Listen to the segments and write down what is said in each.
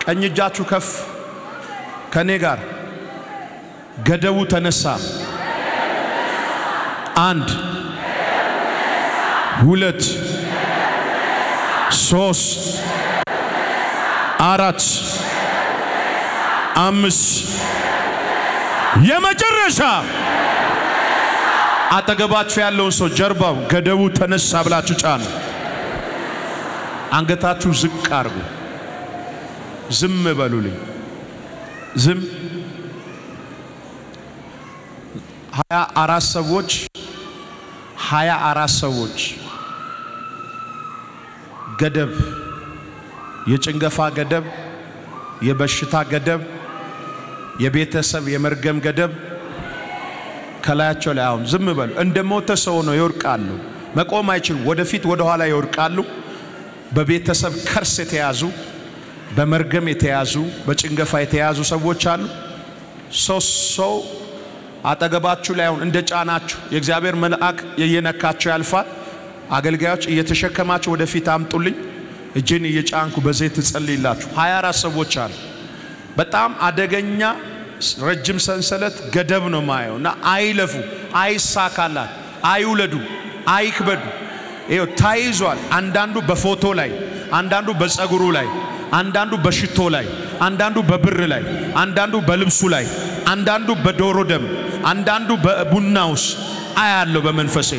ቀኝ እጃችሁ ከፍ ከኔ ጋር ገደቡ ተነሳ 1 2 3 4 5 የመጨረሻ አጠገባችሁ ያለውን ሰው ጀርባው ገደቡ ተነሳ ብላችሁ ጫኑ። አንገታችሁ ዝቅ አርጉ። ዝም በሉልኝ። ዝም 24 ሰዎች ገደብ የጭንገፋ ገደብ የበሽታ ገደብ የቤተሰብ የመርገም ገደብ ከላያቸው ላይ አሁን ዝም በሉ። እንደሞተ ሰው ነው ይወርቃሉ። መቆም አይችሉም። ወደፊት ወደ ኋላ ይወርቃሉ። በቤተሰብ ከርስ የተያዙ በመርገም የተያዙ በጭንገፋ የተያዙ ሰዎች አሉ። ሰው አጠገባችሁ ላይ አሁን እንደጫናችሁ የእግዚአብሔር መልአክ የየነካቸው ያልፋል። አገልጋዮች እየተሸከማችሁ ወደፊት አምጡልኝ። እጄን እየጫንኩ በዘይት ጸልይላችሁ 24 ሰዎች አሉ። በጣም አደገኛ ረጅም ሰንሰለት ገደብ ነው ማየውና አይለፉ፣ አይሳካላት፣ አይውለዱ፣ አይክበዱ። ይሄው ታይዟል። አንዳንዱ በፎቶ ላይ፣ አንዳንዱ በፀጉሩ ላይ፣ አንዳንዱ በሽቶ ላይ፣ አንዳንዱ በብር ላይ፣ አንዳንዱ በልብሱ ላይ፣ አንዳንዱ በዶሮ ደም፣ አንዳንዱ በቡናውስ አያለው በመንፈሴ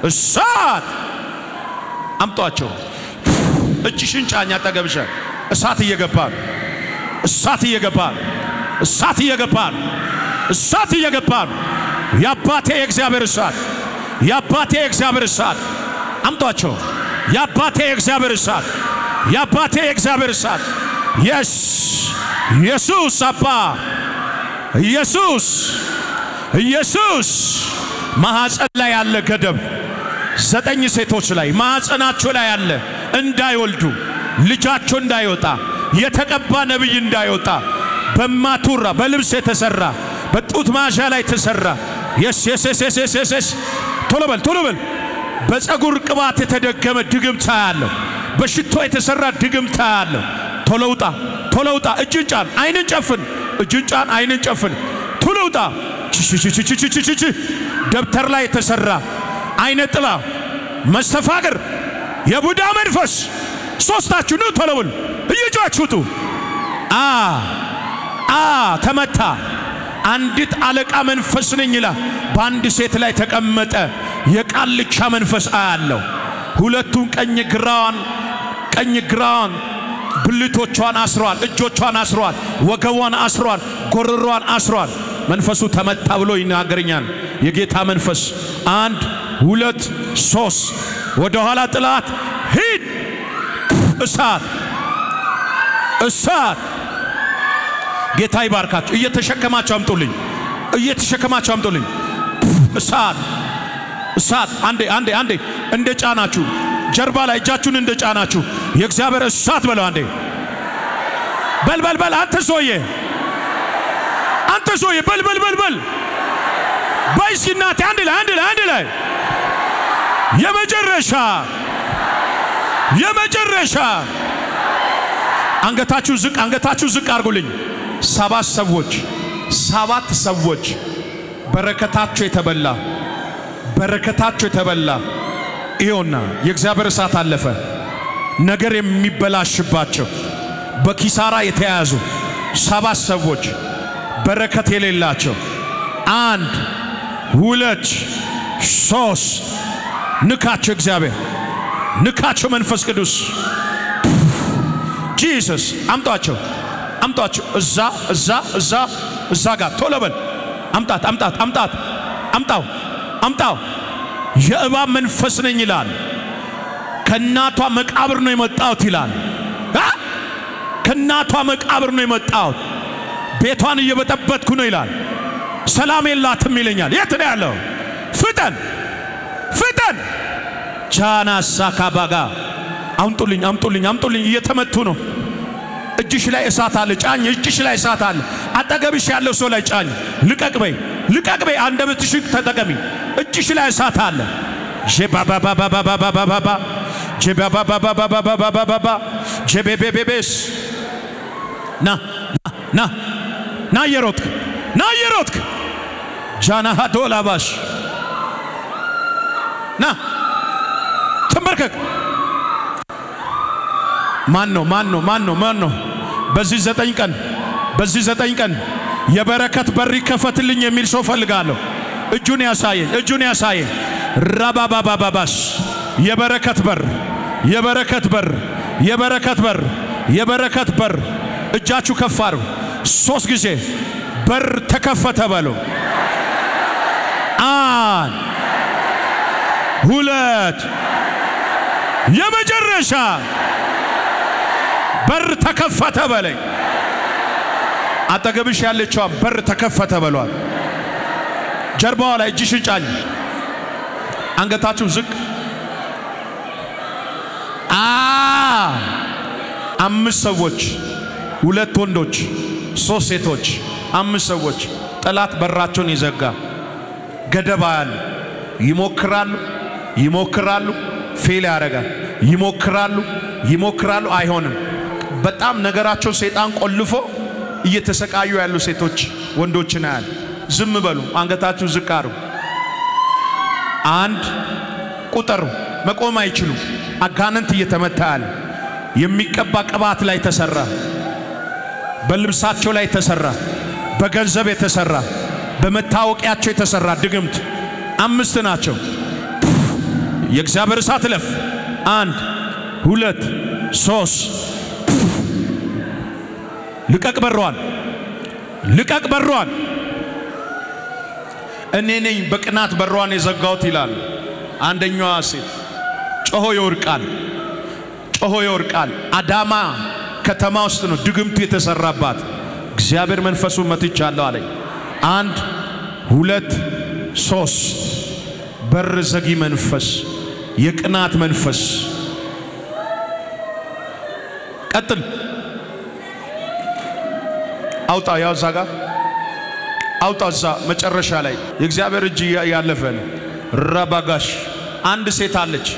እሳት አምጧቸው። እጅሽን ጫኛ አጠገብሽ እሳት እየገባ ነው። እሳት እየገባ ነው። እሳት እየገባ ነው። እሳት እየገባ ነው። ያባቴ የእግዚአብሔር እሳት፣ ያባቴ የእግዚአብሔር እሳት አምጧቸው። ያባቴ የእግዚአብሔር እሳት፣ ያባቴ የእግዚአብሔር እሳት ኢየሱስ አባ ኢየሱስ ማህፀን ላይ ያለ ገደብ 9 ሴቶች ላይ ማህፀናቸው ላይ ያለ እንዳይወልዱ ልጃቸው እንዳይወጣ የተቀባ ነብይ እንዳይወጣ በማቱራ በልብስ የተሰራ በጡት ማሻ ላይ ተሰራ የስ ቶሎ በል በፀጉር ቅባት የተደገመ ድግምታ ያለው በሽቶ የተሰራ ድግምታ ያለው ቶሎ ውጣ እጅን ጫን አይንን ጨፍን እጅን ጫን አይንን ጨፍን ቶሎ ውጣ ደብተር ላይ የተሰራ አይነ ጥላ መስተፋቅር የቡዳ መንፈስ ሶስታችሁ ነው ቶሎ በሉ እየጫችሁቱ ተመታ። አንዲት አለቃ መንፈስ ነኝ ይላል በአንድ ሴት ላይ ተቀመጠ። የቃልቻ መንፈስ አያለው። ሁለቱን ቀኝ ግራዋን ብልቶቿን አስሯል፣ እጆቿን አስሯል፣ ወገቧን አስሯል፣ ጎረሯን አስሯል። መንፈሱ ተመታ ብሎ ይናገረኛል የጌታ መንፈስ። 1 2 3 ወደ ኋላ ጥላት ሂድ። እሳት ጌታ ይባርካችሁ። እየተሸከማችሁ አምጡልኝ። እሳት አንዴ እንደጫናችሁ ጀርባ ላይ እጃችሁን እንደጫናችሁ የእግዚአብሔር እሳት በለው። አንዴ በል አንተ ሶዬ በል ባይስናቴ አንድ ላይ የመጨረሻ አንገታችሁ ዝቅ አርጉልኝ። 7 ሰዎች በረከታቸው የተበላ ይሁንና የእግዚአብሔር እሳት አለፈ። ነገር የሚበላሽባቸው በኪሳራ የተያዙ 7 ሰዎች በረከት የሌላቸው 1 2 3 ንካቸው። እግዚአብሔር ንካቸው። መንፈስ ቅዱስ ጂሰስ አምጣቸው። እዛ ጋር ቶሎ በል አምጣው። የእባብ መንፈስ ነኝ ይላል። ከናቷ መቃብር ነው የመጣሁት ይላል። ከናቷ መቃብር ነው የመጣሁት። ቤቷን እየበጠበጥኩ ነው ይላል። ሰላም የላትም ይለኛል። የት ነው ያለው? ፍጠን ቻና ሳካባጋ አምጡልኝ። እየተመቱ ነው። እጅሽ ላይ እሳት አለ። ጫኝ። እጅሽ ላይ እሳት አለ። አጠገብሽ ያለው ሰው ላይ ጫኝ። ልቀቅ በይ። አንደበትሽ ተጠቀሚ። እጅሽ ላይ እሳት አለ። ጀባባባባባባባባ ጀቤቤቤቤስ ና የሮጥክ ጃና ሃዶላባሽ ና ተንበርከክ ማን ነው በዚህ 9 ቀን የበረከት በር ይከፈትልኝ የሚል ሰው ፈልጋለሁ። እጁን ያሳየኝ ራባባባባስ የበረከት በር እጃችሁ ከፍ አድርጉ 3 ጊዜ በር ተከፈተ በሉ። 1 2 የመጨረሻ በር ተከፈተ በለኝ። አጠገብሽ ያለችው በር ተከፈተ በሏል። ጀርባዋ ላይ እጅሽን ጫኝ። አንገታችሁ ዝቅ። 5 ሰዎች 2 ወንዶች 3 ሴቶች 5 ሰዎች ጠላት በራቸውን ይዘጋ ገደባ ያለ ይሞክራሉ ፌል ያደርጋል። ይሞክራሉ አይሆንም። በጣም ነገራቸው ሰይጣን ቆልፎ እየተሰቃዩ ያሉ ሴቶች ወንዶችን ያያል። ዝም በሉ። አንገታችሁ ዝቅ አድርጉ። 1 ቁጥሩ መቆም አይችሉ። አጋንንት እየተመታ ያለ የሚቀባ ቅባት ላይ ተሰራ፣ በልብሳቸው ላይ ተሰራ፣ በገንዘብ የተሰራ፣ በመታወቂያቸው የተሰራ ድግምት 5 ናቸው። የእግዚአብሔር እሳት ለፍ 1 2 3 ልቀቅ በሯን እኔ ነኝ በቅናት በሯን የዘጋሁት ይላል። አንደኛዋ ሴት ጮሆ ይወርቃል። አዳማ ከተማ ውስጥ ነው ድግምቱ የተሰራባት። እግዚአብሔር መንፈሱን መትቻለሁ አለኝ። 1 2 3 በር ዘጊ መንፈስ፣ የቅናት መንፈስ። ቀጥል አውጣ። ያው ዛጋ አውጣ። እዛ መጨረሻ ላይ የእግዚአብሔር እጅ ያለፈ ነው። ረባጋሽ አንድ ሴት አለች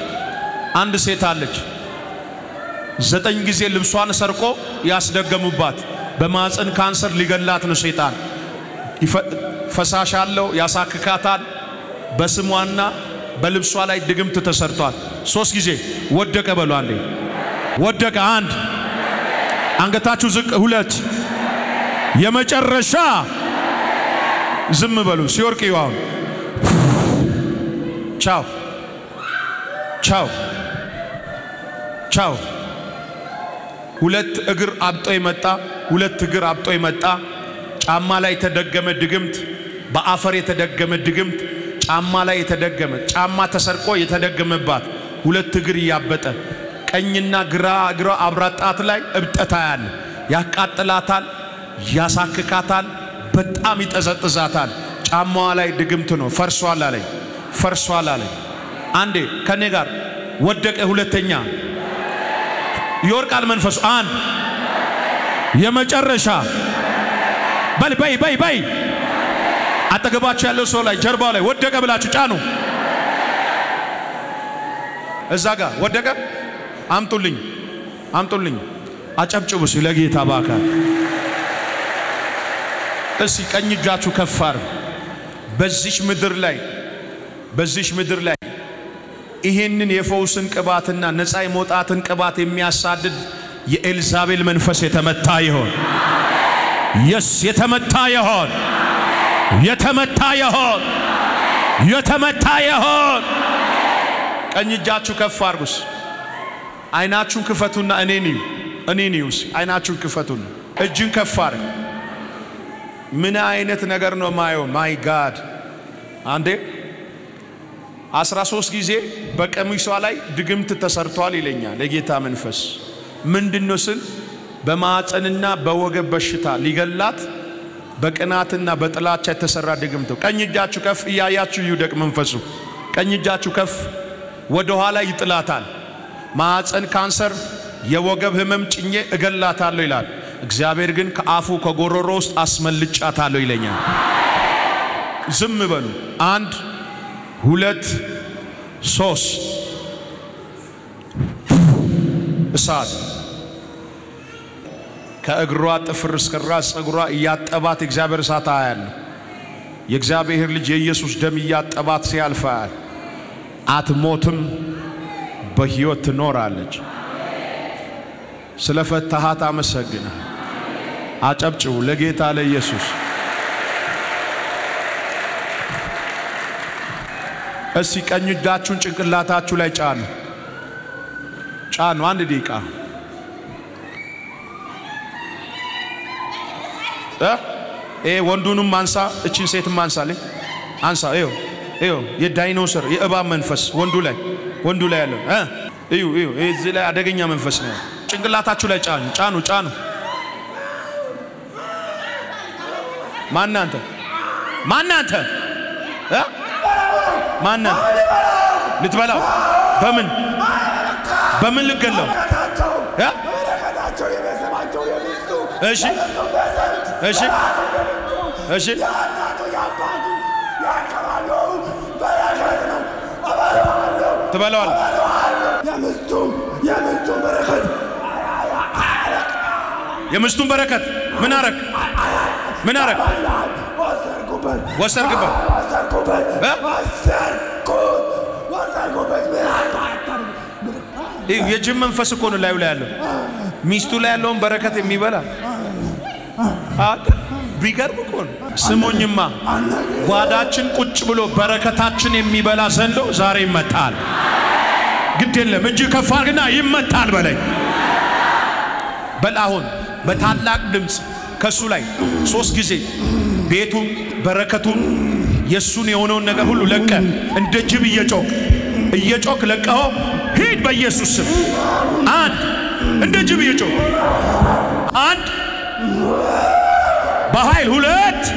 9 ጊዜ ልብሷን ሰርቆ ያስደገሙባት። በማህፀን ካንሰር ሊገላት ነው ሰይጣን። ፈሳሽ አለው ያሳክካታል። በስሟና በልብሷ ላይ ድግምት ተሰርቷል። 3 ጊዜ ወደቀ በሉ። አንዴ ወደቀ። 1 አንገታችሁ ዝቅ። 2 የመጨረሻ ዝም በሉ። ሲወርቅ ይዋው ቻው 2 እግር አብጦ ይመጣ። ጫማ ላይ የተደገመ ድግምት፣ በአፈር የተደገመ ድግምት፣ ጫማ ላይ የተደገመ ጫማ ተሰርቆ የተደገመባት 2 እግር ያበጠ ቀኝና ግራ አብራጣት ላይ እብጠታ ያለ ያቃጥላታል፣ ያሳክካታል፣ በጣም ይጠዘጥዛታል። ጫማዋ ላይ ድግምት ነው። ፈርሷል አለኝ። አንዴ ከኔ ጋር ወደቀ። 2ኛ ይወርቃል መንፈሱ። 1 የመጨረሻ በይ አጠገባችሁ ያለው ሰው ላይ ጀርባው ላይ ወደቀ ብላችሁ ጫኑ። እዛ ጋር ወደቀ። አምጡልኝ አጨብጭቡ ለጌታ ባካ። እስቲ ቀኝ እጃችሁ ከፋር። በዚሽ ምድር ላይ ይሄንን የፈውስን ቅባትና ነፃ የመውጣትን ቅባት የሚያሳድድ የኤልዛቤል መንፈስ የተመታ ይሆን። የተመታ ይሆን። ቀኝ እጃችሁ ከፍ አድርጉስ። አይናችሁን ክፈቱና እኔን ይውስ። አይናችሁን ክፈቱና እጅን ከፍ አድርጉ። ምን አይነት ነገር ነው ማየው? ማይ ጋድ። አንዴ 13 ጊዜ በቀሚሷ ላይ ድግምት ተሰርቷል ይለኛል የጌታ መንፈስ። ምንድነው ስል በማህፀንና በወገብ በሽታ ሊገላት በቅናትና በጥላቻ የተሰራ ድግምት። ቀኝ እጃችሁ ከፍ እያያችሁ ይውደቅ መንፈሱ። ቀኝ እጃችሁ ከፍ። ወደ ኋላ ይጥላታል። ማህፀን ካንሰር፣ የወገብ ህመም ጭኜ እገላታለሁ ይላል እግዚአብሔር። ግን ከአፉ ከጎሮሮ ውስጥ አስመልጫታለሁ ይለኛል። ዝም በሉ። 1 2 3 እሳት ከእግሯ ጥፍር እስከ ራስ ጸጉሯ ያጠባት እግዚአብሔር እሳት አያለ የእግዚአብሔር ልጅ የኢየሱስ ደም ያጠባት ሲያልፋል አትሞትም በሕይወት ትኖራለች ስለፈታሃት አመሰግና አጨብጭው ለጌታ ለኢየሱስ እስቲ ቀኝ እጃችሁን ጭንቅላታችሁ ላይ ጫኑ አንድ ደቂቃ ወንዱንም ማንሳ እቺን ሴትም ማንሳለኝ አንሳ እዩ የዳይኖሰር የእባብ መንፈስ ወንዱ ላይ ያለው እዩ እዚህ ላይ አደገኛ መንፈስ ነው ጭንቅላታችሁ ላይ ጫኑ ማናንተ ልትበላው በምን ልገለው እሺ ትበላዋለህ የምስቱን በረከት ምን አረክ ወሰርክበት የጅም መንፈስ እኮ ነው ላይ ያለው ሚስቱ ላይ ያለውን በረከት የሚበላ ቢገርም እኮ ነው ስሙኝማ ጓዳችን ቁጭ ብሎ በረከታችን የሚበላ ዘንዶ ዛሬ ይመጣል ግድ የለም እጅ ከፍ አድርግና ይመጣል በለኝ በላሁን በታላቅ ድምጽ ከሱ ላይ 3 ጊዜ ቤቱን በረከቱን የሱን የሆነውን ነገር ሁሉ ለቀ እንደ ጅብ እየጮክ ለቀው ሂድ በኢየሱስ ስም አንድ እንደ ጅብ እየጮክ አንድ በኃይል 2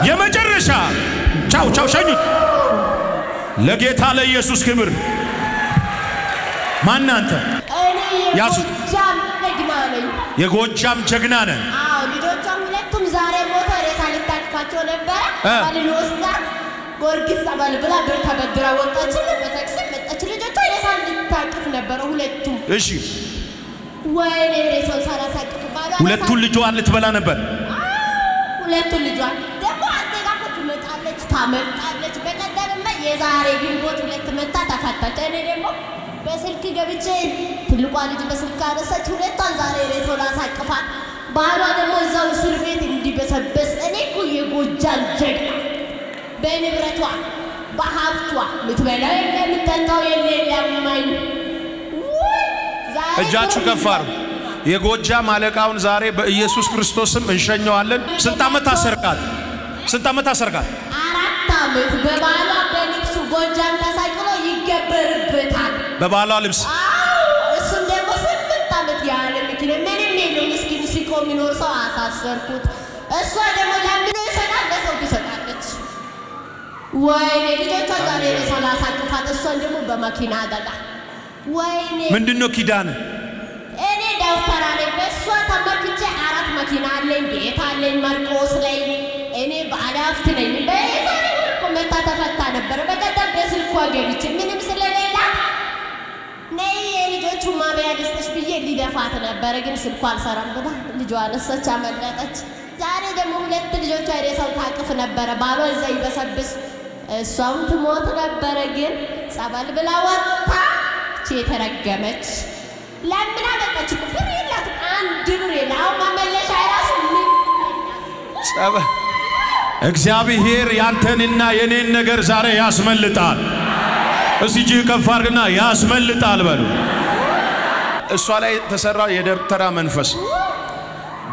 የመጨረሻ ቻው ሸኙት ለጌታ ለኢየሱስ ክብር ማናንተ ያዙት የጎጃም ጀግና ነህ ልጆቿም ሁለቱም ዛሬ ሞቶ ሬሳ ልታቅፋቸው ነበር ባልኖስታት ጎርጊስ ጸበል ብላ ብር ተበድራ ወጣች በታክሲ መጣች ልጆቿ ሬሳ ልታቅፍ ነበር ሁለቱም እሺ ወይኔ ሬሳውን ሳላሳቅፍ ባሏ ሁለቱን ልጇን ልትበላ ነበር ሁለቱን ልጇን ደግሞ አንተ ጋር ታመጣለች በቀደምማ የዛሬ ግንቦት 2 መታ ተፈታች እኔ ደግሞ በስልክ ገብቼ ትልቋ ልጅ በስልክ አነሳች ሁለቷን ዛሬ ሬሳውን አሳቅፋት ባሏ ደግሞ እዛው እስር ቤት እንዲበሰበስ እኔ እኮ የጎጃም ጀግና በንብረቷ በሀብቷ ልትበላው የምትጠጣው የለማኝ እጃችሁ ከፋር የጎጃም አለቃውን ዛሬ በኢየሱስ ክርስቶስም እንሸኘዋለን ስንት ዓመት አሰርካት 4 ዓመት በባሏ በልብሱ ጎጃም ተሳቅሎ ይገበርበታል በባሏ ልብስ እሱም ደግሞ 8 ዓመት ያለ ምክንያት ምንም የለው ምስኪን ሲቆም ይኖር ሰው አሳሰርኩት እሷ ደግሞ ለምኖ ይሰጣል ለሰው ትሰጣለች ወይኔ ልጆቿ ዛሬ ሬሳ ላሳቅፋት እሷን ደግሞ በመኪና አደጋ ወይኔ ምንድነው ኪዳን እኔ ዳውታራ ላይ በሷ ተመክቼ 4 መኪና አለኝ ቤት አለኝ ማርቆስ ላይ እኔ ባላፍት ነኝ በዛሬ ወርቆ መታ ተፈታ ነበር በቀደም በስልኳ ገብቼ ምንም ስለሌላ ነይ የልጆቹ ማብያ ደስተሽ ብዬ ሊደፋት ነበር ግን ስልኳ አልሰራም ብላ ልጇ አነሳች አመለጠች ዛሬ ደግሞ 2 ልጆቿ ሬሳው ታቅፍ ነበር ባሏ እዛ ይበሰብስ እሷም ትሞት ነበር ግን ጸበል ብላ ወጣ የተረገመች ለምን አመጣች ብር የላት አንድ ብር የላው ማመለሻ አይራስ ምን ጸበል እግዚአብሔር ያንተንና የኔን ነገር ዛሬ ያስመልጣል እዚህ ጂ ከፋርግና ያስመልጣል በሉ እሷ ላይ ተሰራ የደብተራ መንፈስ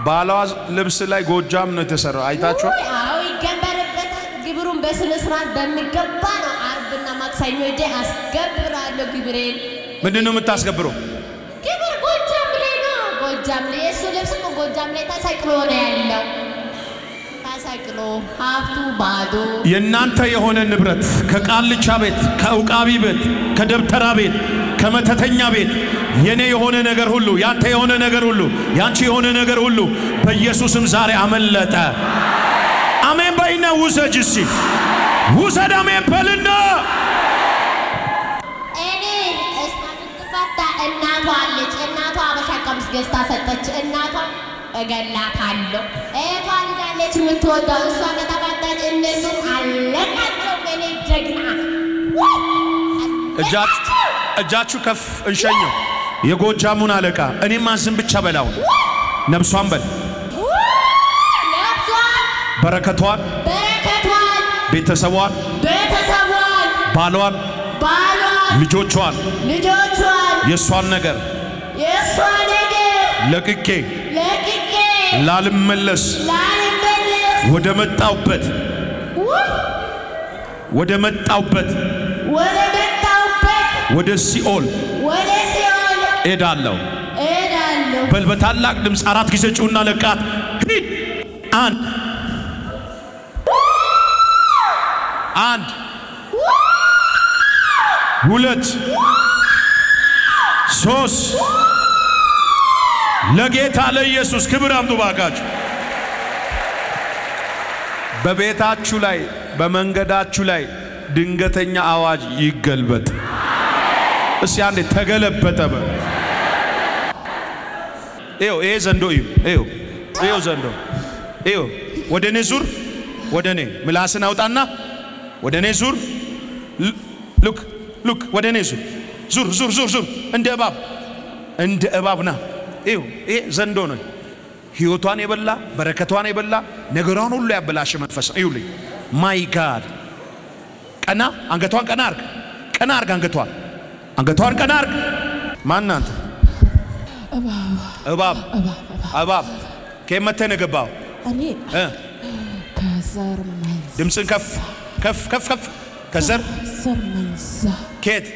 ባሏ ልብስ ላይ ጎጃም ነው የተሰራው አይታችሁ አው ይገበርበት ግብሩን በስነ ስርዓት በሚገባ ነው አርብና ማክሰኞ ሄጄ አስገብራለሁ ግብሬን ምንድነው የምታስገብረው ግብር ጎጃም ላይ እሱ ልብስ ጎጃም ላይ ተሰቅሎ ነው ያለው ተሰቅሎ ሀብቱ ባዶ የናንተ የሆነ ንብረት ከቃልቻ ቤት ከኡቃቢ ቤት ከደብተራ ቤት ከመተተኛ ቤት የኔ የሆነ ነገር ሁሉ ያንተ የሆነ ነገር ሁሉ ያንቺ የሆነ ነገር ሁሉ በኢየሱስም ዛሬ አመለጠ አሜን በይና ውሰጅሲ ውሰድ አሜን በልና እኔ እስማን ተፈታ እና እናቷ አለች እናቷ አበሻ ቀሚስ ገዝታ ሰጠች እናቷ እገላታለሁ እህቷ ልጅ የምትወዳው እሷ ከተፈታች እነሱ አለቃቸው በኔ ጀግና እጃችሁ ከፍ እንሸኘው የጎጃሙን አለቃ እኔማ ዝም ብቻ በላው ነብሷን በል በረከቷን ቤተሰቧን ባሏን ልጆቿን የሷን ነገር ለቅቄ ላልመለስ ወደ መጣውበት ወደ ሲኦል እሄዳለሁ በል በታላቅ ድምፅ 4 ጊዜ ጩና ለቃት ሂድ አንድ ሁለት ሶስት ለጌታ ለኢየሱስ ክብር አምጡ ባካችሁ በቤታችሁ ላይ በመንገዳችሁ ላይ ድንገተኛ አዋጅ ይገልበጥ እስቲ አንዴ ተገለበጠ በ ይሄ ዘንዶ ይሄ ዘንዶ ወደኔ ዙር ወደኔ ምላስን አውጣና ወደኔ ዙር ሉክ ወደኔ ዙር እንደ እባብና ይሄ ዘንዶ ነው ህይወቷን የበላ በረከቷን የበላ ነገሯን ሁሉ ያበላሽ መንፈስ ይውልኝ ማይ ጋድ ቀና አንገቷን ቀና አርግ አንገቷን ቀና አርግ ማናንተ እባብ ከመተ ነገባው እኔ ከዘር መንዛ ድምጽን ከፍ ከዘር መንዛ ኬት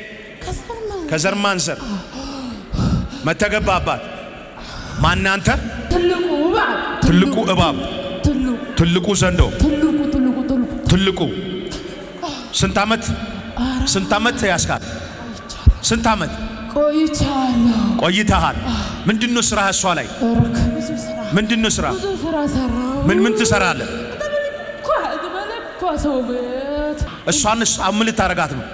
ከዘር ማንዘር መተገባባት ማናንተ ትልቁ እባብ ትልቁ ዘንዶ ትልቁ ስንት ዓመት ያስካል ስንት ዓመት ቆይተሃል ምንድነው ስራ እሷ ላይ ምንድነው ስራ ምን ትሰራለህ እሷንስ አምል ታረጋት ነው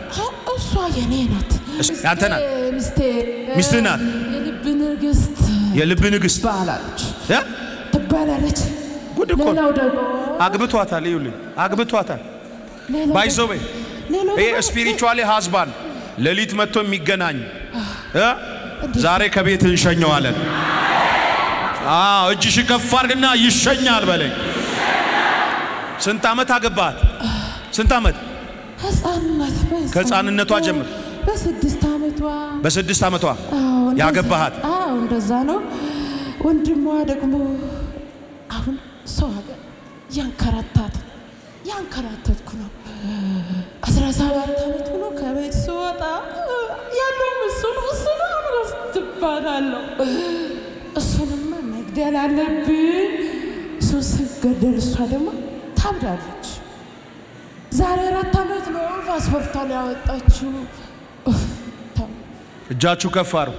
እሷ የኔ ናት ያንተ ናት ሚስትህ ናት የልብ ንግስት ትባላለች ጉድ እኮ አግብቷታል ይውልኝ አግብቷታል ባይዘው ይሄ ስፒሪቹዋሊ ሃዝባንድ ለሊት መጥቶ የሚገናኝ ዛሬ ከቤት እንሸኘዋለን እጅሽ ከፍ አድርግና ይሸኛል በለኝ ስንት ዓመት አገባት ስንት ዓመት ከህፃንነቷ ጀምር በ6 ዓመቷ ያገባሃት እንደዛ ነው ወንድሟ ደግሞ አሁን ሰው ሀገር ያንከራተትኩ ነው 17 ዓመት ሆኖ ከቤት ስወጣ ያለው እሱን አስተባላለሁ እሱንማ መግደል አለብኝ እሱን ስገደል እሷ ደግሞ ታብዳለች ዛሬ 4 ዓመት ነው ፓስፖርቷን ያወጣችው እጃችሁ ከፍ አሩ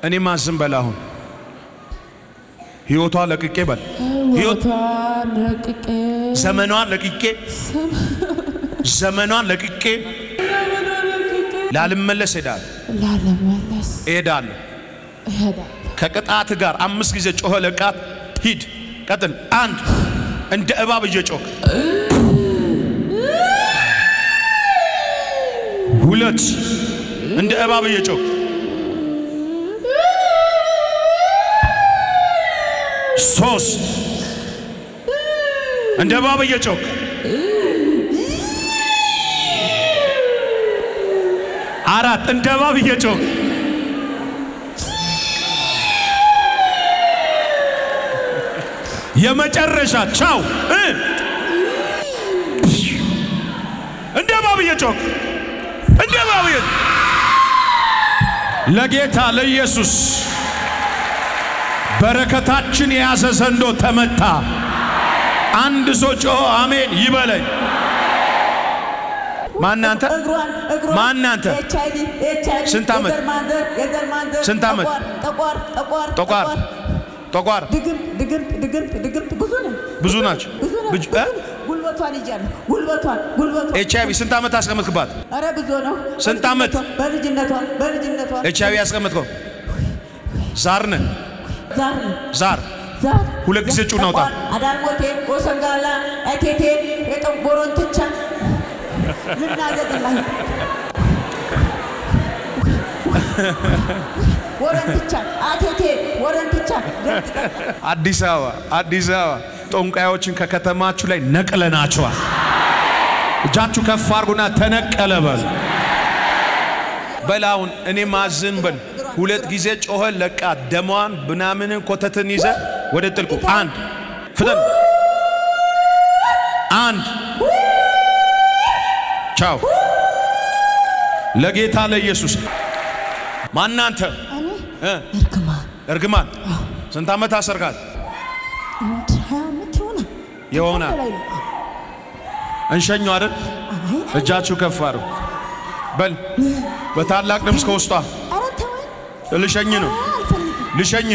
እኔ ማዝም በላሁን ህይወቷ ለቅቄ በል ህይወቷን ለቅቄ ዘመኗን ለቅቄ ላልመለስ ሄዳለሁ ከቅጣት ጋር 5 ጊዜ ጮኸ ለቃት ሂድ ቀጥል አንድ እንደ እባብ እየጮክ ሁለት እንደ እባብ እየጮክ ሶስት እንደ እባብ እየጮክ አራት እንደ እባብ እየጮክ የመጨረሻ ቻው እንደ እባብ እየጮክ ለጌታ ለኢየሱስ በረከታችን የያዘ ዘንዶ ተመታ አንድ ሰው ጮህ አሜን ይበለኝ ማናንተ ስንት ዓመት ጠቋር ብዙ ናቸው ጉልበቷን ይጃል ኤችአይቪ ስንት ዓመት አስቀመጥክባት አረ ብዙ ነው ስንት ዓመት በልጅነቷ ኤችአይቪ አስቀመጥከው ዛርነ ዛር ሁለት ጊዜ ጩና አውጣ አዳርሞቴ ወሰንጋላ አቴቴ የጠቦሮንትቻ ልናገጥላ ወረንትቻ አቴቴ ወረንትቻ አዲስ አበባ ጦንቃዮችን ከከተማችሁ ላይ ነቅለናቸዋል እጃችሁ ከፍ አርጉና ተነቀለ በላውን እኔ ማዝን በል ሁለት ጊዜ ጮኸ ለቃ ደሟን ብናምንን ኮተትን ይዘ ወደ ጥልቁ አንድ ፍጠን አንድ ቻው ለጌታ ለኢየሱስ ማናንተ እርግማን ስንት ዓመት አሰርካት የሆነ እንሸኘው አይደል እጃችሁ ከፍ አርጉ በል በታላቅ ድምጽ ከውስጧ ልሸኝ ነው ልሸኝ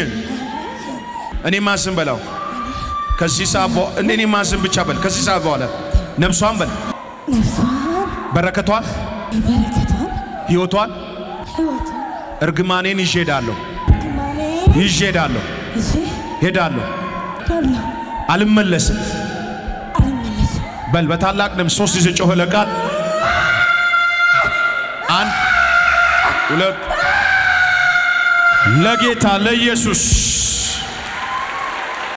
እኔ ማዝን በላው ከዚህ ሳቦ እኔ ማዝን ብቻ በል ከዚህ ሳቦ አለ ነፍሷን በል በረከቷን ህይወቷን እርግማኔን ይዤዳለሁ ሄዳለሁ አልመለስም በል በታላቅ ድምጽ 3 ጊዜ ጮኸ ለቃል አንድ ሁለት ለጌታ ለኢየሱስ